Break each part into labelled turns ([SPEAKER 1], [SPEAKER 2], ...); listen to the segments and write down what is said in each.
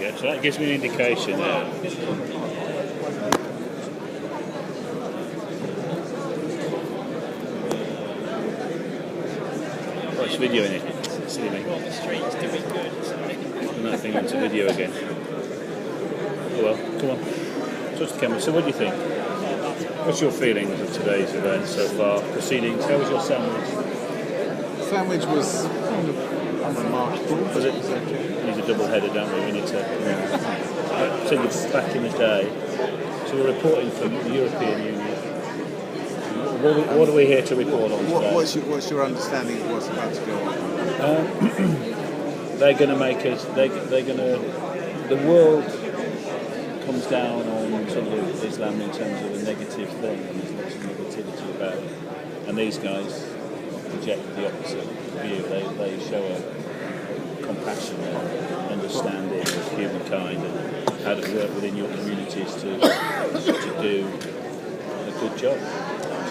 [SPEAKER 1] Yeah, so that gives me an indication there. Oh, it's videoing it. Silly me.
[SPEAKER 2] Well, the street's doing good.
[SPEAKER 1] I'm not thinking to video again. Oh well, come on. Touch the camera. So what do you think? What's your feelings of today's event so far? Proceedings. How was your sandwich?
[SPEAKER 3] Sandwich was kind of unremarkable.
[SPEAKER 1] Was it? We need a double-header, don't we? We need to. So you're back in the day. So we're reporting from the European Union. What are we here to report on today?
[SPEAKER 3] What's your understanding of what's about to go on?
[SPEAKER 1] They're going to make us. They're going to. The world comes down on sort of Islam in terms of a negative thing, and there's lots of negativity about it. And these guys project the opposite view. They show a compassion and understanding of humankind and how to work within your communities to do a good job.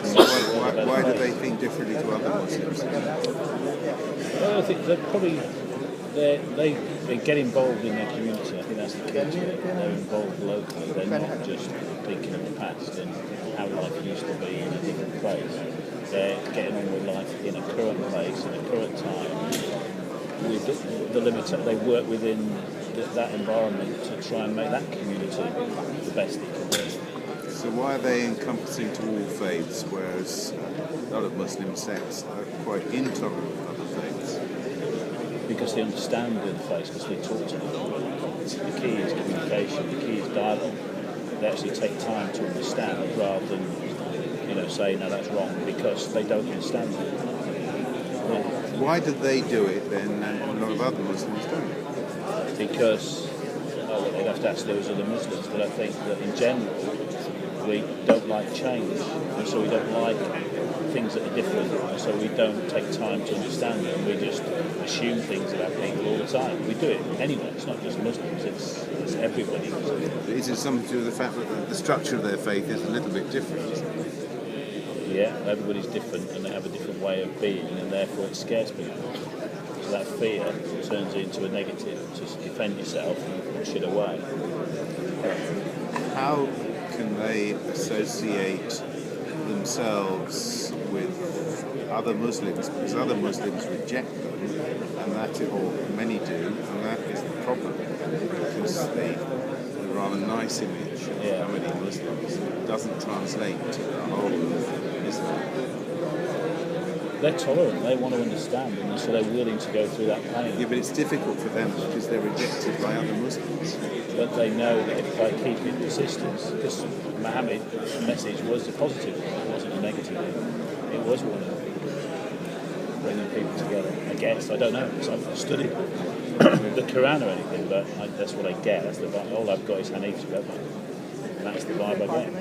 [SPEAKER 3] So why do they think differently to other Muslims?
[SPEAKER 1] Well, I think they're probably they get involved in their community. I think that's the key to it. They're involved locally. They're not just thinking of the past and how life used to be in a different place. They're getting on with life in a current place, in a current time. With the limits that they work within that environment to try and make that community the best it can be.
[SPEAKER 3] So why are they encompassing to all faiths, whereas a lot of Muslim sects are quite intolerant of other faiths?
[SPEAKER 1] Because they understand the place, because they talk to them. The key is communication, the key is dialogue. They actually take time to understand rather than, say, no, that's wrong, because they don't understand it.
[SPEAKER 3] Why do they do it then and a lot of other Muslims don't?
[SPEAKER 1] Because, they'd have to ask those other Muslims, but I think that in general, we don't like change, and so we don't like things that are different, and so we don't take time to understand them. We just assume things about people all the time. We do it anyway. It's not just Muslims, it's everybody.
[SPEAKER 3] Is it something to do with the fact that the structure of their faith is a little bit different?
[SPEAKER 1] Yeah, everybody's different and they have a different way of being, and therefore it scares people. So that fear turns into a negative to defend yourself and push it away.
[SPEAKER 3] How can they associate themselves with other Muslims, because other Muslims reject them, and that or many do, and that is the problem, because the rather nice image of how many Muslims doesn't translate to the whole of Islam.
[SPEAKER 1] They're tolerant, they want to understand, and so they're willing to go through that pain.
[SPEAKER 3] Yeah, but it's difficult for them because they're rejected by other Muslims.
[SPEAKER 1] But they know that if they keep in persistence, because Muhammad's message was a positive one, it wasn't a negative one. It was one of bringing people together. I guess, I don't know, because I've not studied the Quran or anything, but that's what I get. That's the vibe. All I've got is Hanif's Rebbe. And that's the vibe I get.